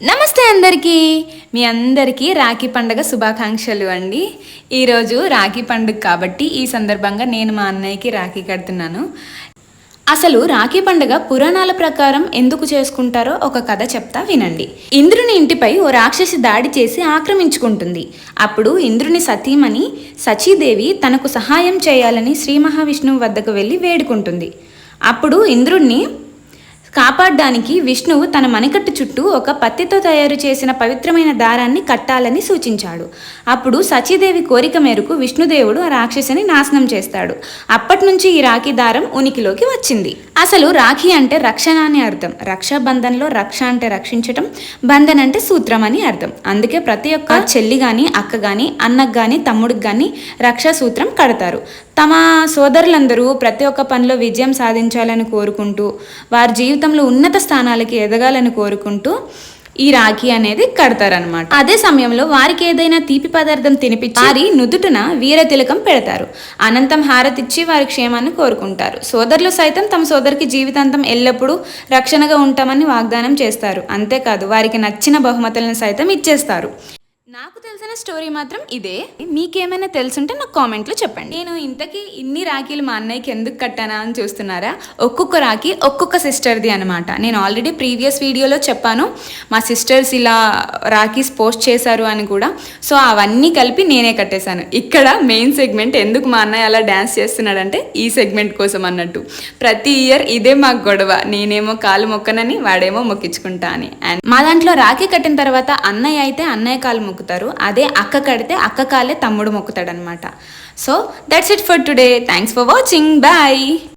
నమస్తే అందరికీ. మీ అందరికీ రాఖీ పండుగ శుభాకాంక్షలు అండి. ఈరోజు రాఖీ పండుగ కాబట్టి ఈ సందర్భంగా నేను మా అన్నయ్యకి రాఖీ కడుతున్నాను. అసలు రాఖీ పండుగ పురాణాల ప్రకారం ఎందుకు చేసుకుంటారో ఒక కథ చెప్తా వినండి. ఇంద్రుని ఇంటిపై ఓ రాక్షసి దాడి చేసి ఆక్రమించుకుంటుంది. అప్పుడు ఇంద్రుని సతీమణి సచీదేవి తనకు సహాయం చేయాలని శ్రీ మహావిష్ణువు వద్దకు వెళ్ళి వేడుకుంటుంది. అప్పుడు ఇంద్రుణ్ణి కాపాడడానికి విష్ణువు తన మణికట్టు చుట్టూ ఒక పత్తితో తయారు చేసిన పవిత్రమైన దారాన్ని కట్టాలని సూచించాడు. అప్పుడు సచీదేవి కోరిక మేరకు విష్ణుదేవుడు ఆ రాక్షసిని నాశనం చేస్తాడు. అప్పటి నుంచి ఈ రాఖీ దారం ఉనికిలోకి వచ్చింది. అసలు రాఖీ అంటే రక్షణ అని అర్థం. రక్షాబంధన్లో రక్ష అంటే రక్షించటం, బంధన్ అంటే సూత్రం అని అర్థం. అందుకే ప్రతి ఒక్క చెల్లి గాని, అక్క గాని, అన్నకు గాని, తమ్ముడికి గాని రక్షా సూత్రం కడతారు. తమ సోదరులందరూ ప్రతి ఒక్క పనిలో విజయం సాధించాలని కోరుకుంటూ, వారి జీవితంలో ఉన్నత స్థానాలకి ఎదగాలని కోరుకుంటూ ఈ రాఖీ అనేది కడతారనమాట. అదే సమయంలో వారికి ఏదైనా తీపి పదార్థం తినిపించి వారి నుదుటిన వీర తిలకం పెడతారు. అనంతం హారతిచ్చి వారి క్షేమాన్ని కోరుకుంటారు. సోదరులు సైతం తమ సోదరికి జీవితాంతం ఎల్లప్పుడూ రక్షణగా ఉంటామని వాగ్దానం చేస్తారు. అంతేకాదు వారికి నచ్చిన బహుమతులను సైతం ఇచ్చేస్తారు. నాకు తెలిసిన స్టోరీ మాత్రం ఇదే. మీకేమైనా తెలుసుంటే నాకు కామెంట్లో చెప్పండి. నేను ఇంతకీ ఇన్ని రాఖీలు మా అన్నయ్యకి ఎందుకు కట్టానా అని చూస్తున్నారా? ఒక్కొక్క రాఖీ ఒక్కొక్క సిస్టర్ది అనమాట. నేను ఆల్రెడీ ప్రీవియస్ వీడియోలో చెప్పాను మా సిస్టర్స్ ఇలా రాఖీస్ పోస్ట్ చేశారు అని కూడా. సో అవన్నీ కలిపి నేనే కట్టేశాను. ఇక్కడ మెయిన్ సెగ్మెంట్ ఎందుకు మా అన్నయ్య అలా డ్యాన్స్ చేస్తున్నాడంటే ఈ సెగ్మెంట్ కోసం అన్నట్టు. ప్రతి ఇయర్ ఇదే మాకు గొడవ. నేనేమో కాలు మొక్కనని, వాడేమో మొక్కించుకుంటా అని. అండ్ మా దాంట్లో రాఖీ కట్టిన తర్వాత అన్నయ్య అయితే అన్నయ్య కాలు మొక్కుతారు. అదే అక్క కడితే అక్క కాలే తమ్ముడు మొక్కుతాడనమాట. So that's it for today. Thanks for watching. Bye.